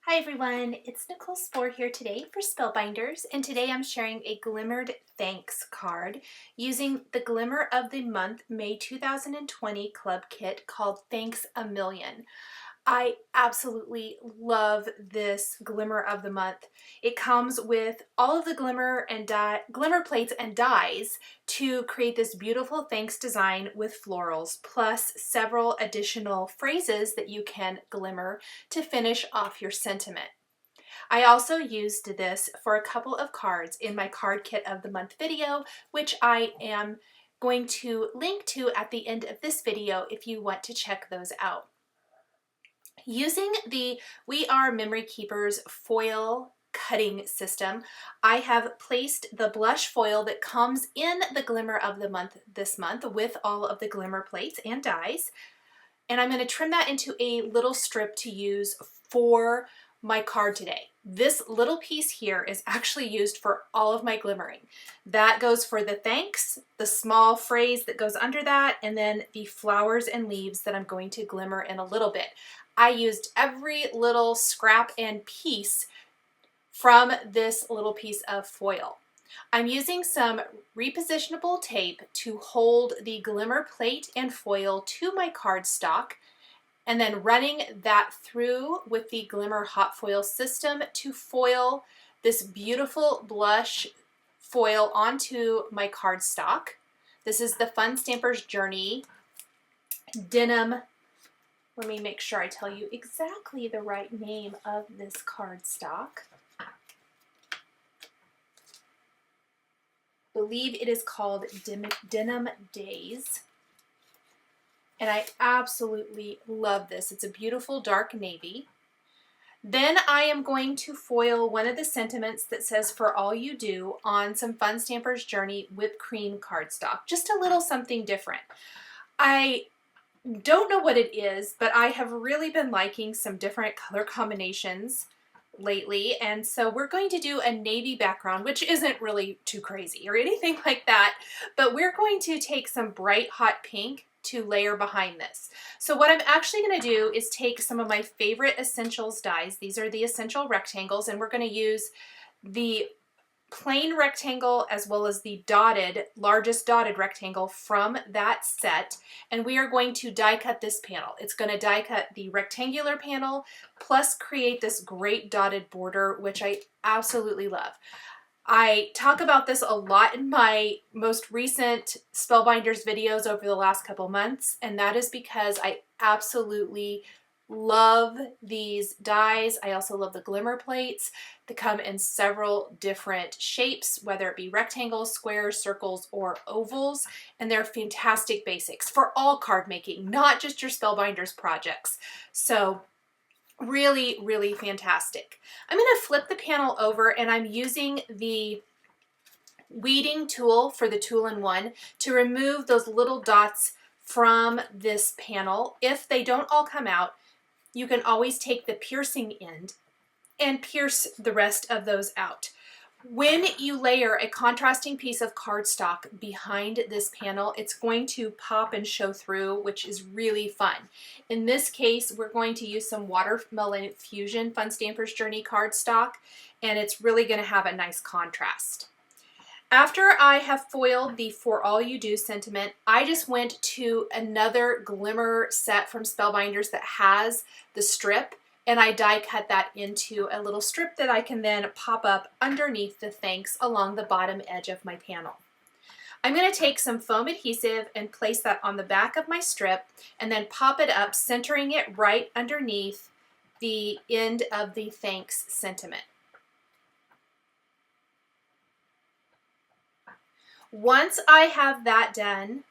Hi everyone, it's Nicole Spohr here today for Spellbinders, and today I'm sharing a Glimmered Thanks card using the Glimmer of the Month May 2020 Club Kit called Thanks a Million. I absolutely love this Glimmer of the Month. It comes with all of the glimmer plates and dies to create this beautiful thanks design with florals, plus several additional phrases that you can glimmer to finish off your sentiment. I also used this for a couple of cards in my card kit of the month video, which I am going to link to at the end of this video if you want to check those out. Using the We Are Memory Keepers foil cutting system, I have placed the blush foil that comes in the Glimmer of the Month this month with all of the glimmer plates and dies, and I'm going to trim that into a little strip to use for my card today. This little piece here is actually used for all of my glimmering. That goes for the thanks, the small phrase that goes under that, and then the flowers and leaves that I'm going to glimmer in a little bit. I used every little scrap and piece from this little piece of foil. I'm using some repositionable tape to hold the glimmer plate and foil to my cardstock, and then running that through with the Glimmer hot foil system to foil this beautiful blush foil onto my cardstock. This is the Fun Stampers Journey Denim. Let me make sure I tell you exactly the right name of this cardstock. I believe it is called Denim Days. And I absolutely love this. It's a beautiful dark navy. Then I am going to foil one of the sentiments that says "For all you do" on some Fun Stampers Journey whipped cream cardstock. Just a little something different. I don't know what it is, but I have really been liking some different color combinations lately, and so we're going to do a navy background, which isn't really too crazy or anything like that, but we're going to take some bright hot pink to layer behind this. So what I'm actually going to do is take some of my favorite essentials dies. These are the essential rectangles, and we're going to use the plain rectangle as well as the largest dotted rectangle from that set, and we are going to die cut this panel. It's going to die cut the rectangular panel plus create this great dotted border, which I absolutely love. I talk about this a lot in my most recent Spellbinders videos over the last couple months, and that is because I absolutely love these dies. I also love the glimmer plates. They come in several different shapes, whether it be rectangles, squares, circles, or ovals, and they're fantastic basics for all card making, not just your Spellbinders projects. So really, really fantastic. I'm going to flip the panel over, and I'm using the weeding tool for the tool-in-one to remove those little dots from this panel. If they don't all come out, you can always take the piercing end and pierce the rest of those out. When you layer a contrasting piece of cardstock behind this panel, it's going to pop and show through, which is really fun. In this case, we're going to use some Watermelon Fusion Fun Stampers Journey cardstock, and it's really going to have a nice contrast. After I have foiled the "For All You Do" sentiment, I just went to another glimmer set from Spellbinders that has the strip, and I die cut that into a little strip that I can then pop up underneath the thanks along the bottom edge of my panel. I'm going to take some foam adhesive and place that on the back of my strip and then pop it up, centering it right underneath the end of the thanks sentiment. Once I have that done,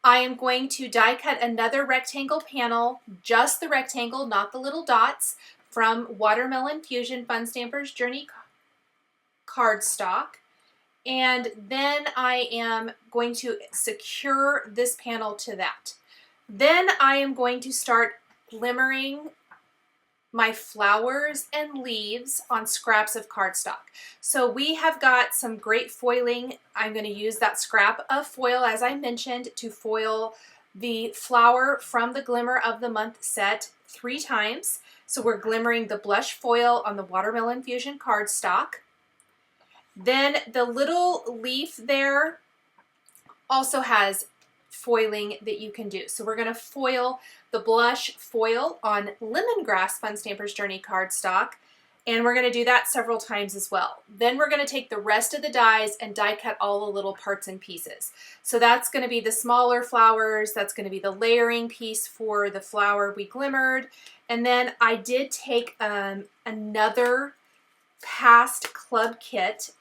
I am going to die cut another rectangle panel, just the rectangle, not the little dots, from Watermelon Fusion Fun Stampers Journey cardstock. And then I am going to secure this panel to that. Then I am going to start glimmering my flowers and leaves on scraps of cardstock. So we have got some great foiling. I'm going to use that scrap of foil, as I mentioned, to foil the flower from the Glimmer of the Month set 3 times. So we're glimmering the blush foil on the Watermelon Fusion cardstock. Then the little leaf there also has foiling that you can do. So we're going to foil the blush foil on Lemongrass Fun Stampers Journey cardstock, and we're going to do that several times as well. Then we're going to take the rest of the dies and die cut all the little parts and pieces. So that's going to be the smaller flowers, that's going to be the layering piece for the flower we glimmered, and then I did take another past club kit.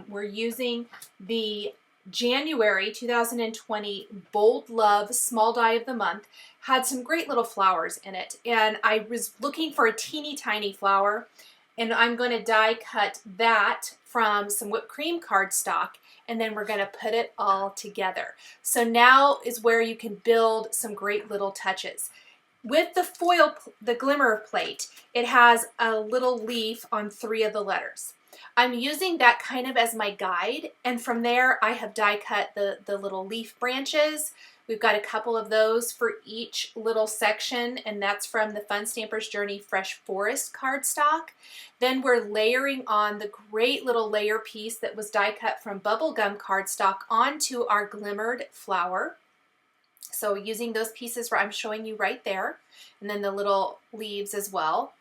We're using the January 2020 Bold Love Small Die of the Month. Had some great little flowers in it, and I was looking for a teeny tiny flower, and I'm going to die cut that from some whipped cream cardstock, and then we're going to put it all together. So now is where you can build some great little touches. With the foil, the Glimmer plate, it has a little leaf on 3 of the letters. I'm using that kind of as my guide, and from there I have die cut the little leaf branches. We've got a couple of those for each little section, and that's from the Fun Stampers Journey Fresh Forest cardstock. Then we're layering on the great little layer piece that was die cut from bubblegum cardstock onto our glimmered flower. So using those pieces I'm showing you right there, and then the little leaves as well.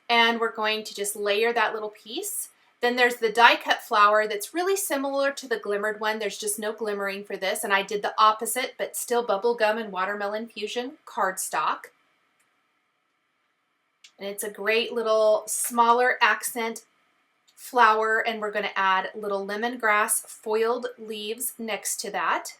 And we're going to just layer that little piece. Then there's the die cut flower that's really similar to the glimmered one. There's just no glimmering for this, and I did the opposite, but still bubblegum and Watermelon Fusion cardstock. And it's a great little smaller accent flower, and we're going to add little lemongrass foiled leaves next to that.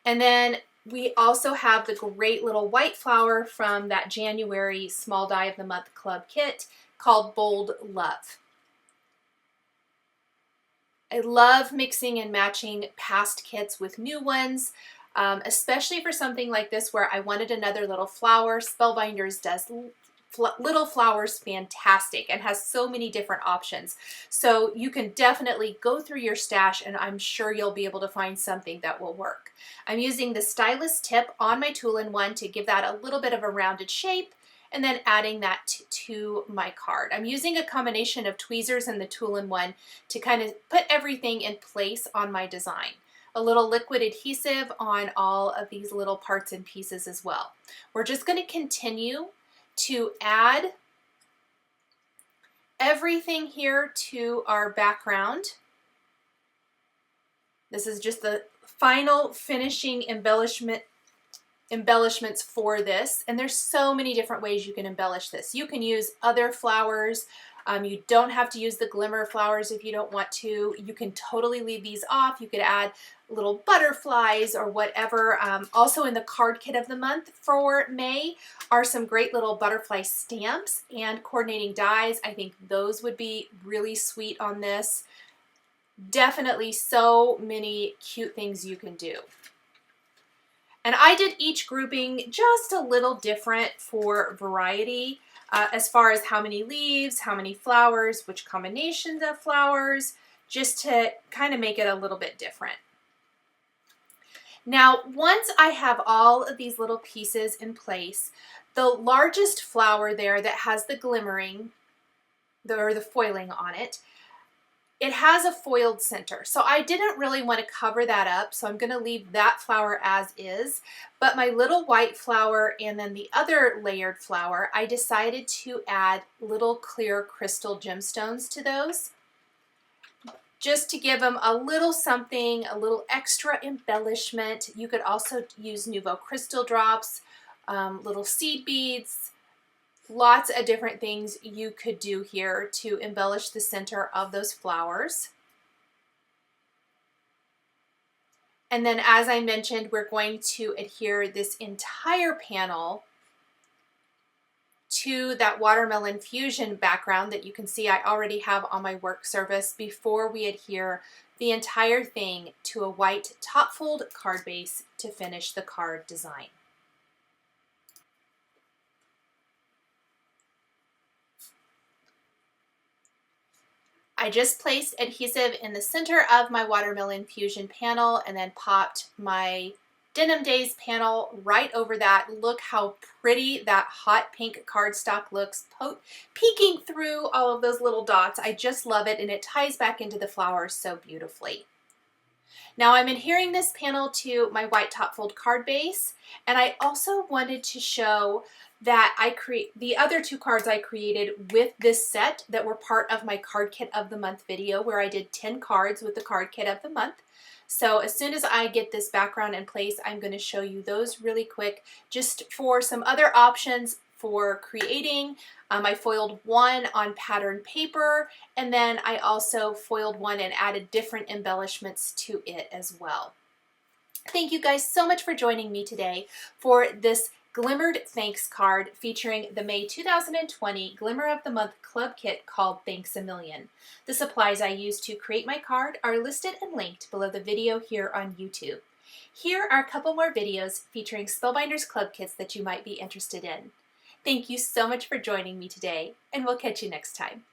And then we also have the great little white flower from that January Small Die of the Month Club kit called Bold Love. I love mixing and matching past kits with new ones, especially for something like this where I wanted another little flower. Spellbinders does little flowers fantastic and has so many different options. So you can definitely go through your stash, and I'm sure you'll be able to find something that will work. I'm using the stylus tip on my tool-in-one to give that a little bit of a rounded shape, and then adding that to my card. I'm using a combination of tweezers and the tool-in-one to kind of put everything in place on my design. A little liquid adhesive on all of these little parts and pieces as well. We're just going to continue to add everything here to our background. This is just the final finishing embellishments for this, and there's so many different ways you can embellish this. You can use other flowers. You don't have to use the glimmer flowers if you don't want to. You can totally leave these off. You could add little butterflies or whatever. Also in the card kit of the month for May are some great little butterfly stamps and coordinating dies. I think those would be really sweet on this. Definitely so many cute things you can do. And I did each grouping just a little different for variety, as far as how many leaves, how many flowers, which combinations of flowers, just to kind of make it a little bit different. Now, once I have all of these little pieces in place, the largest flower there that has the glimmering, or the foiling on it, it has a foiled center. So I didn't really want to cover that up, so I'm going to leave that flower as is. But my little white flower and then the other layered flower, I decided to add little clear crystal gemstones to those, just to give them a little something, a little extra embellishment. You could also use Nouveau crystal drops, little seed beads, lots of different things you could do here to embellish the center of those flowers. And then, as I mentioned, we're going to adhere this entire panel to that Watermelon Fusion background that you can see I already have on my work surface before we adhere the entire thing to a white top fold card base to finish the card design. I just placed adhesive in the center of my Watermelon Fusion panel and then popped my Denim Days panel right over that. Look how pretty that hot pink cardstock looks, peeking through all of those little dots. I just love it, and it ties back into the flowers so beautifully. Now I'm adhering this panel to my white top fold card base, and I also wanted to show that the other two cards I created with this set that were part of my card kit of the month video, where I did 10 cards with the card kit of the month. So as soon as I get this background in place, I'm going to show you those really quick, just for some other options for creating. I foiled one on pattern paper, and then I also foiled one and added different embellishments to it as well. Thank you guys so much for joining me today for this Glimmered Thanks card featuring the May 2020 Glimmer of the Month Club Kit called Thanks a Million. The supplies I used to create my card are listed and linked below the video here on YouTube. Here are a couple more videos featuring Spellbinders Club Kits that you might be interested in. Thank you so much for joining me today, and we'll catch you next time.